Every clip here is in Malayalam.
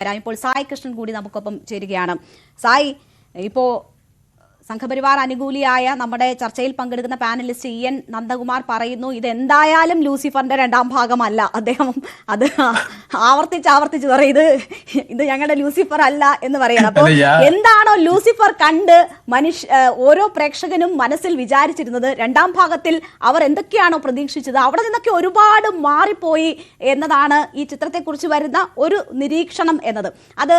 ഇപ്പോൾ സായി കൃഷ്ണൻ കൂടി നമുക്കൊപ്പം ചേരുകയാണ്. സായി, ഇപ്പോൾ സംഘപരിവാർ അനുകൂലിയായ നമ്മുടെ ചർച്ചയിൽ പങ്കെടുക്കുന്ന പാനലിസ്റ്റ് EN നന്ദകുമാർ പറയുന്നു ഇതെന്തായാലും ലൂസിഫറിന്റെ രണ്ടാം ഭാഗമല്ല. അദ്ദേഹം അത് ആവർത്തിച്ച് പറയും ഇത് ഞങ്ങളുടെ ലൂസിഫർ അല്ല എന്ന് പറയണം. അപ്പോൾ എന്താണോ ലൂസിഫർ കണ്ട് ഓരോ പ്രേക്ഷകനും മനസ്സിൽ വിചാരിച്ചിരുന്നത്, രണ്ടാം ഭാഗത്തിൽ അവർ എന്തൊക്കെയാണോ പ്രതീക്ഷിച്ചത് അവിടെ നിന്നൊക്കെ ഒരുപാട് മാറിപ്പോയി എന്നതാണ് ഈ ചിത്രത്തെക്കുറിച്ച് വരുന്ന ഒരു നിരീക്ഷണം എന്നത്. അത്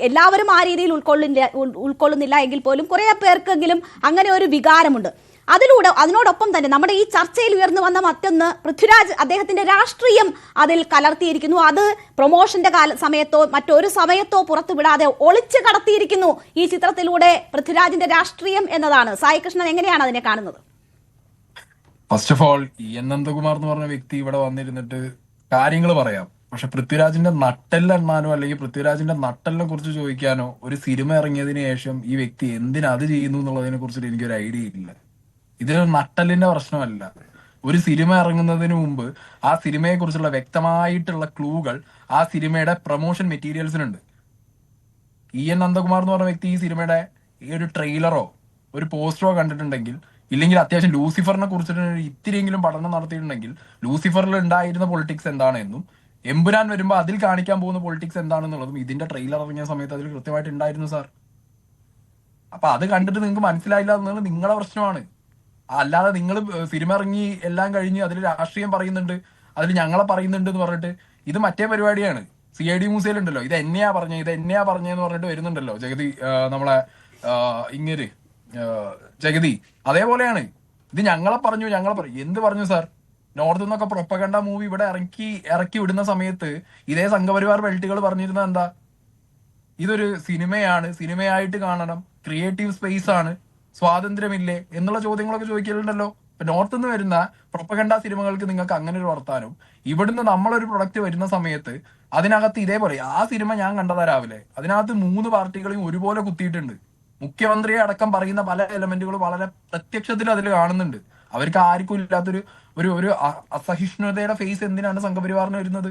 എല്ലാവരും ആ രീതിയിൽ ഉൾക്കൊള്ളുന്നില്ല എങ്കിൽ പോലും കുറെ പേർക്കെങ്കിലും അങ്ങനെ ഒരു വികാരമുണ്ട്. അതിനോടൊപ്പം തന്നെ നമ്മുടെ ഈ ചർച്ചയിൽ ഉയർന്നു വന്ന മറ്റൊന്ന്, പൃഥ്വിരാജ് അദ്ദേഹത്തിന്റെ രാഷ്ട്രീയം അതിൽ കലർത്തിയിരിക്കുന്നു. അത് പ്രൊമോഷന്റെ സമയത്തോ മറ്റൊരു സമയത്തോ പുറത്തുവിടാതെ ഒളിച്ചു കടത്തിയിരിക്കുന്നു ഈ ചിത്രത്തിലൂടെ പൃഥ്വിരാജിന്റെ രാഷ്ട്രീയം എന്നതാണ്. സായി കൃഷ്ണൻ എങ്ങനെയാണ് അതിനെ കാണുന്നത്? First of all, EN Nandakumar എന്ന് പറഞ്ഞ വ്യക്തി ഇവിടെ വന്നിരുന്നിട്ട് കാര്യങ്ങൾ പറയാം, പക്ഷെ പൃഥ്വിരാജിന്റെ നട്ടെല്ലെണ്ണാനോ അല്ലെങ്കിൽ പൃഥ്വിരാജിന്റെ നട്ടെല്ലിനെ കുറിച്ച് ചോദിക്കാനോ ഒരു സിനിമ ഇറങ്ങിയതിനു ശേഷം ഈ വ്യക്തി എന്തിനാ അത് ചെയ്യുന്നു എന്നുള്ളതിനെ കുറിച്ചിട്ട് എനിക്കൊരു ഐഡിയ ഇല്ല. ഇതിനൊരു നട്ടെല്ലിന്റെ പ്രശ്നമല്ല. ഒരു സിനിമ ഇറങ്ങുന്നതിന് മുമ്പ് ആ സിനിമയെ കുറിച്ചുള്ള വ്യക്തമായിട്ടുള്ള ക്ലൂകൾ ആ സിനിമയുടെ പ്രൊമോഷൻ മെറ്റീരിയൽസിനുണ്ട്. EN നന്ദകുമാർ എന്ന് പറഞ്ഞ വ്യക്തി ഈ സിനിമയുടെ ഈ ഒരു ട്രെയിലറോ ഒരു പോസ്റ്ററോ കണ്ടിട്ടുണ്ടെങ്കിൽ, ഇല്ലെങ്കിൽ അത്യാവശ്യം ലൂസിഫറിനെ കുറിച്ചിട്ട് ഇത്തിരിയെങ്കിലും പഠനം നടത്തിയിട്ടുണ്ടെങ്കിൽ ലൂസിഫറിൽ ഉണ്ടായിരുന്ന പൊളിറ്റിക്സ് എന്താണെന്നും എമ്പുരാൻ വരുമ്പോൾ അതിൽ കാണിക്കാൻ പോകുന്ന പൊളിറ്റിക്സ് എന്താണെന്നുള്ളതും ഇതിന്റെ ട്രെയിലർ ഇറങ്ങിയ സമയത്ത് അതിൽ കൃത്യമായിട്ട് ഉണ്ടായിരുന്നു സാർ. അപ്പൊ അത് കണ്ടിട്ട് നിങ്ങൾക്ക് മനസ്സിലായില്ല എന്നുള്ളത് നിങ്ങളുടെ പ്രശ്നമാണ്. അല്ലാതെ നിങ്ങൾ സിനിമ ഇറങ്ങി എല്ലാം കഴിഞ്ഞ് അതിൽ രാഷ്ട്രീയം പറയുന്നുണ്ട്, അതിൽ ഞങ്ങളെ പറയുന്നുണ്ട് എന്ന് പറഞ്ഞിട്ട് ഇത് മറ്റേ പരിപാടിയാണ്. CID മ്യൂസിയലുണ്ടല്ലോ, ഇത് എന്നെയാ പറഞ്ഞെന്ന് പറഞ്ഞിട്ട് വരുന്നുണ്ടല്ലോ ജഗതി, നമ്മളെ ഇങ്ങനെ ജഗതി. അതേപോലെയാണ് ഇത് ഞങ്ങളെ പറഞ്ഞു എന്ത് പറഞ്ഞു സാർ? നോർത്ത് നിന്നൊക്കെ പ്രൊപ്പഗണ്ട മൂവി ഇവിടെ ഇറക്കി വിടുന്ന സമയത്ത് ഇതേ സംഘപരിവാർ ബെൽറ്റുകൾ പറഞ്ഞിരുന്നത് എന്താ? ഇതൊരു സിനിമയായിട്ട് കാണണം, ക്രിയേറ്റീവ് സ്പേസ് ആണ്, സ്വാതന്ത്ര്യമില്ലേ എന്നുള്ള ചോദ്യങ്ങളൊക്കെ ചോദിക്കലുണ്ടല്ലോ. ഇപ്പൊ നോർത്ത് നിന്ന് വരുന്ന പ്രൊപ്പഗണ്ട സിനിമകൾക്ക് നിങ്ങൾക്ക് അങ്ങനെ ഒരു വർത്താനം, ഇവിടുന്ന് നമ്മളൊരു പ്രൊഡക്റ്റ് വരുന്ന സമയത്ത് അതിനകത്ത് ഇതേപോലെ ആ സിനിമ ഞാൻ കണ്ടതാ രാവിലെ, അതിനകത്ത് 3 പാർട്ടികളെയും ഒരുപോലെ കുത്തിയിട്ടുണ്ട്. മുഖ്യമന്ത്രിയെ അടക്കം പറയുന്ന പല എലമെന്റുകളും വളരെ പ്രത്യക്ഷത്തിൽ അതിൽ കാണുന്നുണ്ട്. അവർക്ക് ആർക്കും ഇല്ലാത്തൊരു ഒരു അസഹിഷ്ണുതയുടെ ഫേസ് എന്തിനാണ് സംഘപരിവാറിന് വരുന്നത്?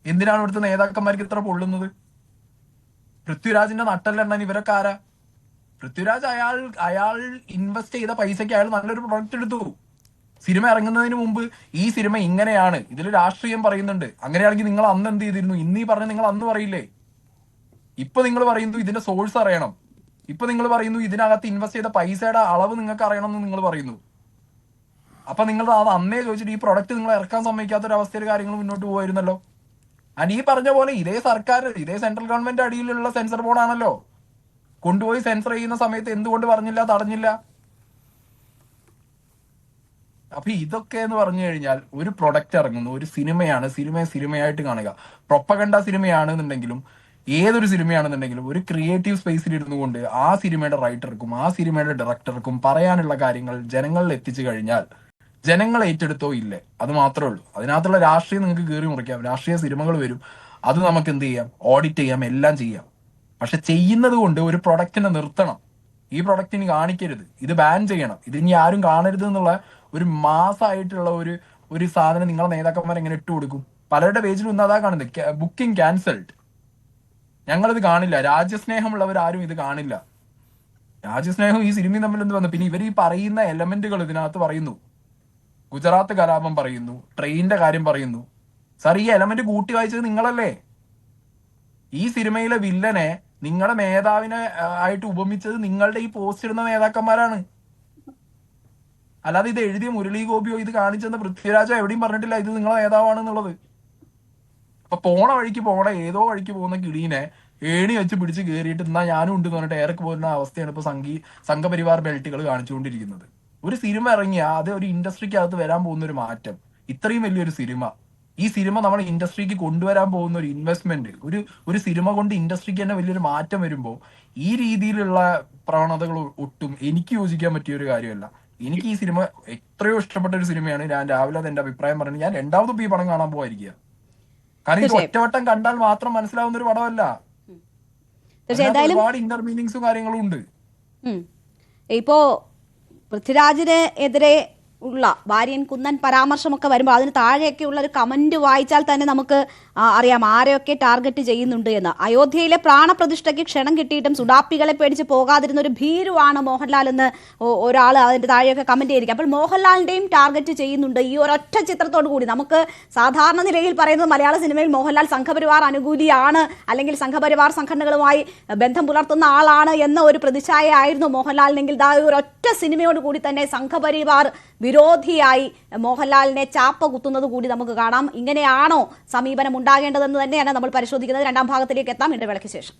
എന്തിനാണ് ഇവിടുത്തെ നേതാക്കന്മാർക്ക് ഇത്ര പൊള്ളുന്നത്? പൃഥ്വിരാജിന്റെ നട്ടെല്ലെണ്ണൻ ഇവരൊക്കെ ആരാ? പൃഥ്വിരാജ് അയാൾ ഇൻവെസ്റ്റ് ചെയ്ത പൈസക്ക് അയാൾ നല്ലൊരു പ്രൊഡക്റ്റ് എടുത്തു. സിനിമ ഇറങ്ങുന്നതിന് മുമ്പ് ഈ സിനിമ ഇങ്ങനെയാണ്, ഇതിൽ രാഷ്ട്രീയം പറയുന്നുണ്ട്. അങ്ങനെയാണെങ്കിൽ നിങ്ങൾ അന്ന് എന്ത് ചെയ്തിരുന്നു? ഇന്നീ പറഞ്ഞ നിങ്ങൾ അന്ന് പറയില്ലേ? ഇപ്പൊ നിങ്ങൾ പറയുന്നു ഇതിന്റെ സോഴ്സ് അറിയണം, ഇപ്പൊ നിങ്ങൾ പറയുന്നു ഇതിനകത്ത് ഇൻവെസ്റ്റ് ചെയ്ത പൈസയുടെ അളവ് നിങ്ങൾക്ക് അറിയണം എന്ന് നിങ്ങൾ പറയുന്നു. അപ്പൊ നിങ്ങൾ അത് അന്നേ ചോദിച്ചിട്ട് ഈ പ്രൊഡക്റ്റ് നിങ്ങൾ ഇറക്കാൻ സമ്മതിക്കാത്ത ഒരു അവസ്ഥയിൽ കാര്യങ്ങൾ മുന്നോട്ട് പോകുമായിരുന്നല്ലോ. ആൻഡ് ഈ പറഞ്ഞ പോലെ ഇതേ സർക്കാർ, ഇതേ സെൻട്രൽ ഗവൺമെന്റ് അടിയിലുള്ള സെൻസർ ബോർഡ് ആണല്ലോ കൊണ്ടുപോയി സെൻസർ ചെയ്യുന്ന സമയത്ത് എന്തുകൊണ്ട് പറഞ്ഞില്ല, തടഞ്ഞില്ല? അപ്പൊ ഇതൊക്കെ എന്ന് പറഞ്ഞു കഴിഞ്ഞാൽ ഒരു പ്രൊഡക്റ്റ് ഇറങ്ങുന്നു, ഒരു സിനിമയാണ്, സിനിമയായിട്ട് കാണുക. പ്രൊപ്പഗണ്ട സിനിമയാണെന്നുണ്ടെങ്കിലും ഏതൊരു സിനിമയാണെന്നുണ്ടെങ്കിലും ഒരു ക്രിയേറ്റീവ് സ്പേസിൽ ഇരുന്നു കൊണ്ട് ആ സിനിമയുടെ റൈറ്റർക്കും ആ സിനിമയുടെ ഡയറക്ടർക്കും പറയാനുള്ള കാര്യങ്ങൾ ജനങ്ങളിൽ എത്തിച്ചു കഴിഞ്ഞാൽ ജനങ്ങൾ ഏറ്റെടുത്തോ ഇല്ലേ, അത് മാത്രമേ ഉള്ളൂ. അതിനകത്തുള്ള രാഷ്ട്രീയം നിങ്ങൾക്ക് കീറി മുറിക്കാം, രാഷ്ട്രീയ സിനിമകൾ വരും, അത് നമുക്ക് എന്ത് ചെയ്യാം, ഓഡിറ്റ് ചെയ്യാം, എല്ലാം ചെയ്യാം. പക്ഷെ ചെയ്യുന്നത് കൊണ്ട് ഒരു പ്രൊഡക്റ്റിനെ നിർത്തണം. ഈ പ്രൊഡക്റ്റിന് കാണിക്കരുത്, ഇത് ബാൻ ചെയ്യണം, ഇത് ഇനി ആരും കാണരുത് എന്നുള്ള ഒരു മാസമായിട്ടുള്ള ഒരു സാധനം നിങ്ങളെ നേതാക്കന്മാർ എങ്ങനെ ഇട്ട് കൊടുക്കും? പലരുടെ പേജിലും ഇന്ന് അതാ കാണുന്നത്, ബുക്കിംഗ് ക്യാൻസൽഡ്, ഞങ്ങളിത് കാണില്ല. രാജ്യസ്നേഹമുള്ളവർ ആരും ഇത് കാണില്ല. രാജ്യസ്നേഹം ഈ സിനിമയും തമ്മിൽ എന്ത് വന്നു? പിന്നെ ഇവർ ഈ പറയുന്ന എലമെന്റുകൾ ഇതിനകത്ത് പറയുന്നു, ഗുജറാത്ത് കലാപം പറയുന്നു, ട്രെയിനിന്റെ കാര്യം പറയുന്നു. സാർ, ഈ എലമെന്റ് കൂട്ടി വായിച്ചത് നിങ്ങളല്ലേ? ഈ സിനിമയിലെ വില്ലനെ നിങ്ങളുടെ നേതാവിനെ ആയിട്ട് ഉപമിച്ചത് നിങ്ങളുടെ ഈ പോസ്റ്റ് ഇടുന്ന നേതാക്കന്മാരാണ്. അല്ലാതെ ഇത് എഴുതിയ മുരളി ഗോപിയോ ഇത് കാണിച്ചെന്ന് പൃഥ്വിരാജോ എവിടെയും പറഞ്ഞിട്ടില്ല ഇത് നിങ്ങളെ നേതാവാണെന്നുള്ളത്. അപ്പൊ ഏതോ വഴിക്ക് പോകുന്ന കിളീനെ ഏണി വെച്ച് പിടിച്ച് കയറിയിട്ട് എന്നാ ഞാനും ഉണ്ട് എന്ന് പറഞ്ഞിട്ട് ഏറെക്ക് പോകുന്ന അവസ്ഥയാണ് ഇപ്പൊ സംഘപരിവാർ ബെൽറ്റുകൾ കാണിച്ചുകൊണ്ടിരിക്കുന്നത്. ഒരു സിനിമ ഇറങ്ങിയ അത് ഒരു ഇൻഡസ്ട്രിക്കകത്ത് വരാൻ പോകുന്ന ഒരു മാറ്റം, ഇത്രയും വലിയൊരു സിനിമ, ഈ സിനിമ നമ്മുടെ ഇൻഡസ്ട്രിക്ക് കൊണ്ടുവരാൻ പോകുന്ന ഒരു ഇൻവെസ്റ്റ്മെന്റ്, ഒരു സിനിമ കൊണ്ട് ഇൻഡസ്ട്രിക്ക് തന്നെ വലിയൊരു മാറ്റം വരുമ്പോൾ ഈ രീതിയിലുള്ള പ്രവണതകൾ ഒട്ടും എനിക്ക് യോജിക്കാൻ പറ്റിയ ഒരു കാര്യമല്ല. എനിക്ക് ഈ സിനിമ എത്രയോ ഇഷ്ടപ്പെട്ട ഒരു സിനിമയാണ്. ഞാൻ രാവിലെ അത് എന്റെ അഭിപ്രായം പറഞ്ഞു, ഞാൻ രണ്ടാമതും ഈ പടം കാണാൻ പോയിരിക്കുക. കാരണം ഇത് ഒറ്റവട്ടം കണ്ടാൽ മാത്രം മനസ്സിലാവുന്ന ഒരു പടമല്ല, ഒരുപാട് ഇന്റർ മീനിങ്സും കാര്യങ്ങളും ഉണ്ട്. ഇപ്പോ പൃഥ്വിരാജിന് എതിരെ ഉള്ള വാര്യൻ കുന്നൻ പരാമർശമൊക്കെ വരുമ്പോൾ അതിന് താഴെയൊക്കെ ഉള്ള ഒരു കമന്റ് വായിച്ചാൽ തന്നെ നമുക്ക് അറിയാം ആരെയൊക്കെ ടാർഗറ്റ് ചെയ്യുന്നുണ്ട് എന്ന്. അയോധ്യയിലെ പ്രാണപ്രതിഷ്ഠയ്ക്ക് ക്ഷണം കിട്ടിയിട്ടും സുഡാപ്പികളെ പേടിച്ച് പോകാതിരുന്ന ഒരു ഭീരുവാണ് മോഹൻലാൽ എന്ന് ഒരാൾ അതിന്റെ താഴെയൊക്കെ കമന്റ് ചെയ്തിരിക്കും. അപ്പോൾ മോഹൻലാലിന്റെയും ടാർഗറ്റ് ചെയ്യുന്നുണ്ട് ഈ ഒരൊറ്റ ചിത്രത്തോടു കൂടി. നമുക്ക് സാധാരണ നിലയിൽ പറയുന്നത് മലയാള സിനിമയിൽ മോഹൻലാൽ സംഘപരിവാർ അനുകൂലിയാണ് അല്ലെങ്കിൽ സംഘപരിവാർ സംഘടനകളുമായി ബന്ധം പുലർത്തുന്ന ആളാണ് എന്ന ഒരു പ്രതിച്ഛായ ആയിരുന്നു മോഹൻലാലിനെങ്കിൽ ഒരൊറ്റ സിനിമയോട് കൂടി തന്നെ സംഘപരിവാർ വിരോധിയായി മോഹൻലാലിനെ ചാപ്പ കുത്തുന്നത് കൂടി നമുക്ക് കാണാം. ഇങ്ങനെയാണോ സമീപനം ഉണ്ടാകേണ്ടതെന്ന് തന്നെയാണ് നമ്മൾ പരിശോധിക്കുന്നത്. രണ്ടാം ഭാഗത്തിലേക്ക് എത്താം ഇടവേളയ്ക്ക് ശേഷം.